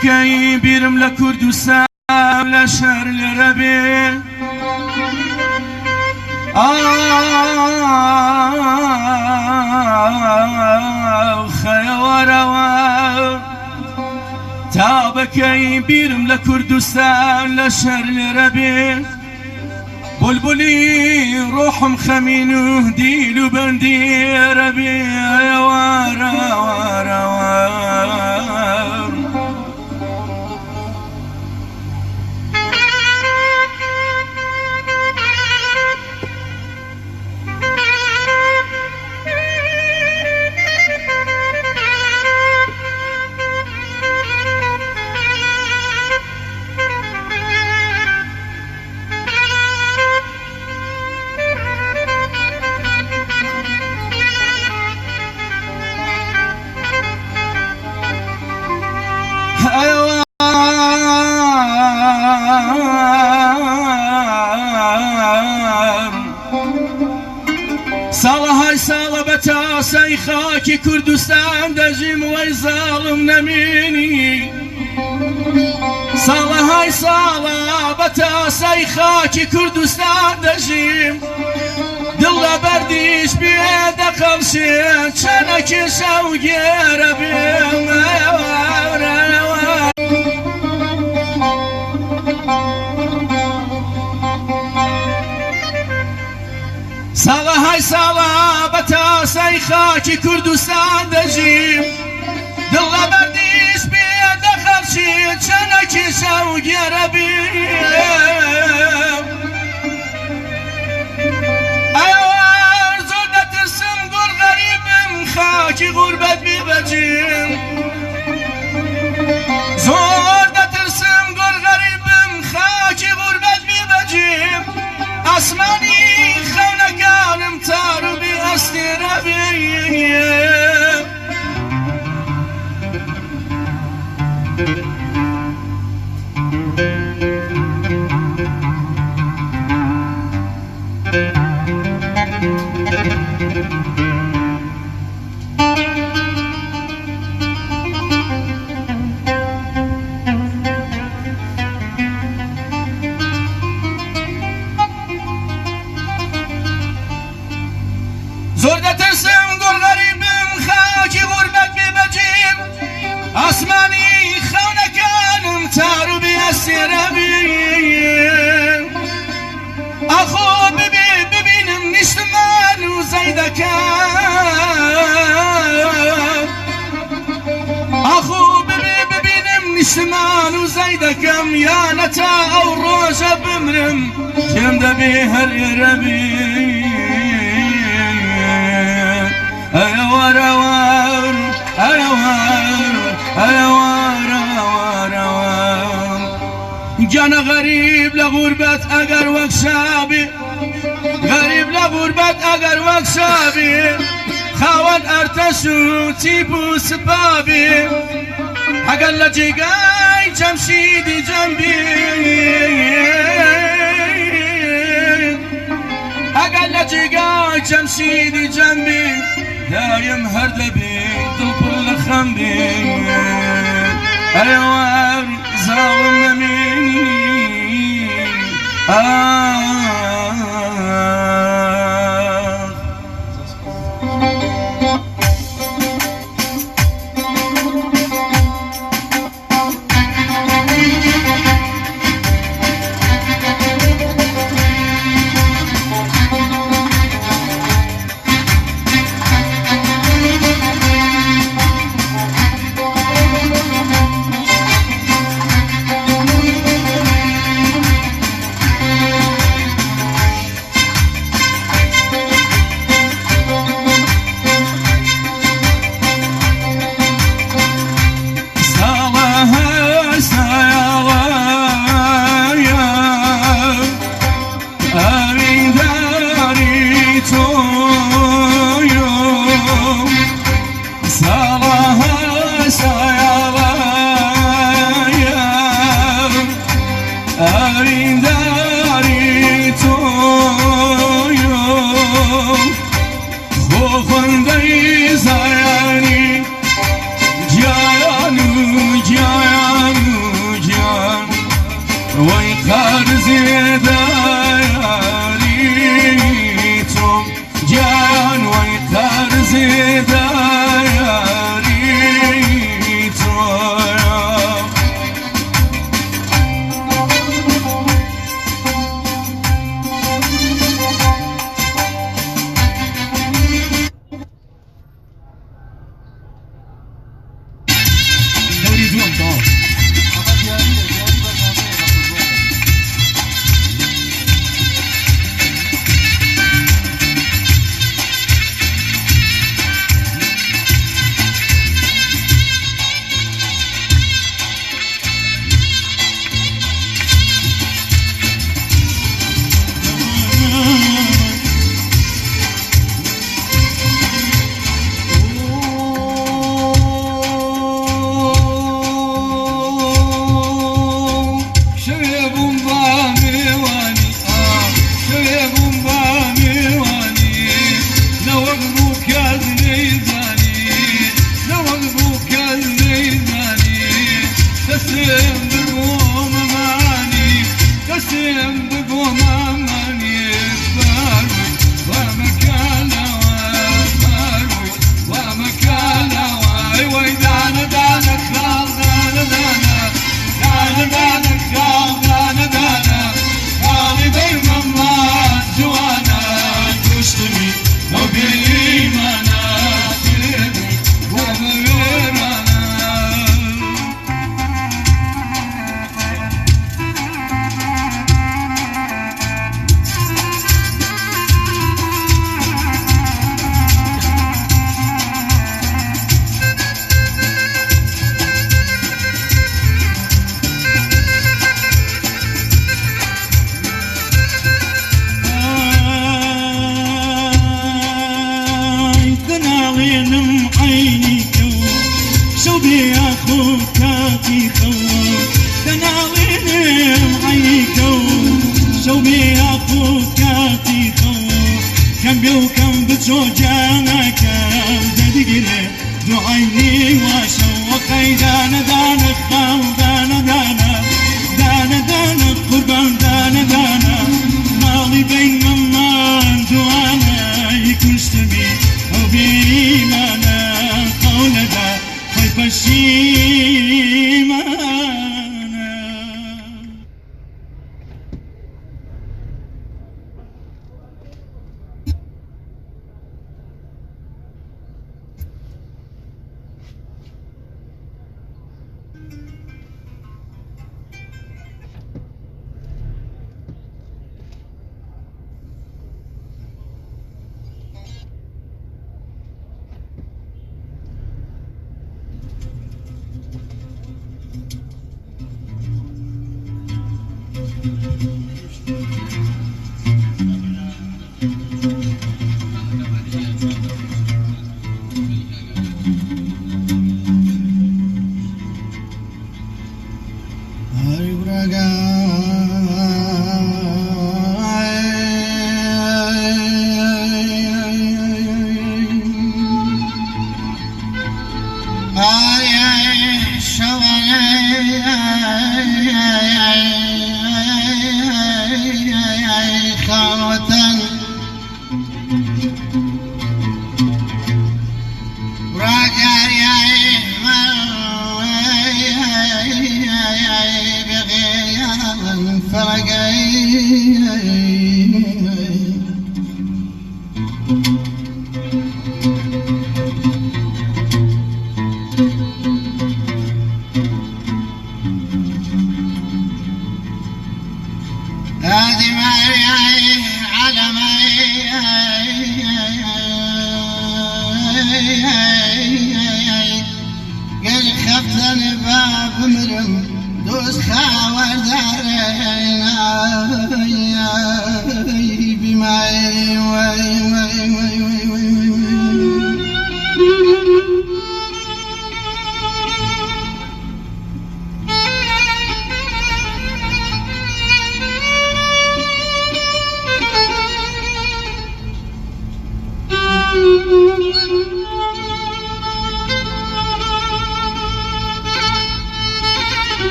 بكي بيرم لكردستان لشهر لربي خيواروا تابكي بيرم لكردستان لشهر لربي بلبلي روحم خمين وهديل وبندي ربي وارا وارا وارا ساڵە ساڵە بە تاسەی خاکی کوردستان دەژیم وەی زاڵم نەمینی ساڵە ساڵە بە تاسەی خاکی کوردستان دەژیم دڵ لە بەردیش بێ دەقەڵشێن چەنەکی شەو گێرە بێم ساڵە ساڵە بە تاسەی خاکی کوردستان دەژیم دڵ لە بەردیش بێ دەخەڵشین چەنەکی شەو گێرە بێم ئەوان زۆر دەترسم گوڕ غەریبم خاکی غوربەت بیبەجیم زۆر دەترسم گوڕ غەریبم خاکی غوربەت بیبەجیم ئاسمانی خەونەکانم تار و بێ ئەستێرە بێم زۆر دەترسم گوڕ غەریبم خاکی غوربەت بێبەجیم ئاسمانی خەونەکانم تار و بێ ئەستێرە بێم ئەخۆ ببینم نیشتمان و زەیدەکەم ئەخۆ ببینم نیشتمان و زەیدەکەم یانە تا ئەو ڕۆژە بمرم پێم دەبێ هەر ئێرە بێم أيوار جانا غريب لغربت اگر وكشابي غريب لغربت اگر وكشابي خاون ارتشو تيبو سبابي اگر لجيقاي جمشيدي جنبي اگر لجيقاي جمشيدي جنبي دايم هردبي دلبل خمبي أيوار زاوم يميني ويقار زيداريتم جان ويقار زيداريتم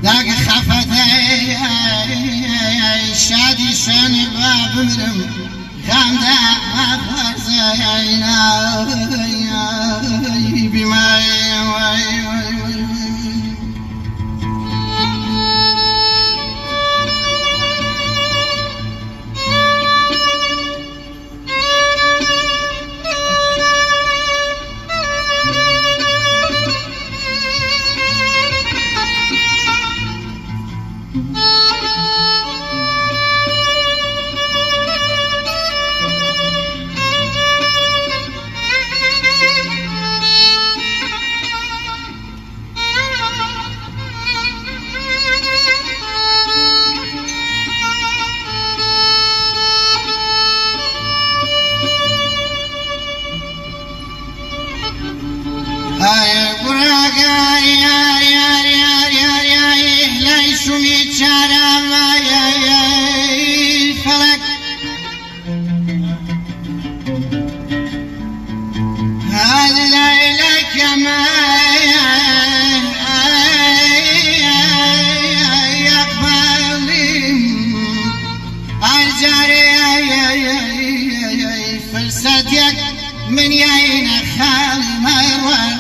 داق خفتي شادي شاني بابمرم غامدا فرزينا بما من يعين خالي ما يروي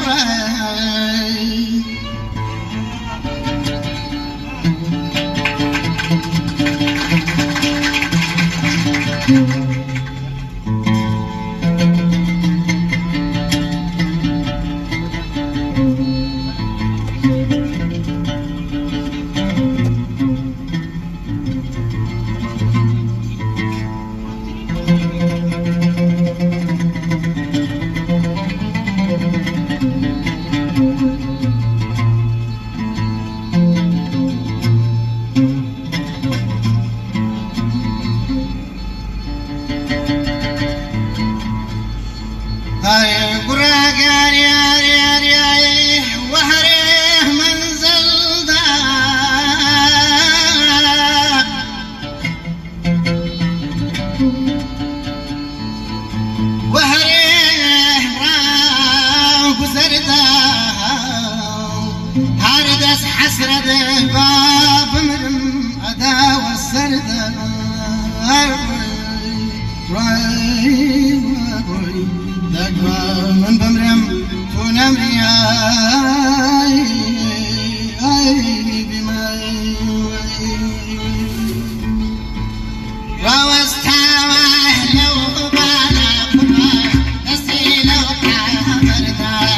حسرة باب مرم أدا والسردة دقما من بمرم تنمري بما روستها لو بانا قطع تسيلو كامردانا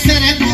سرك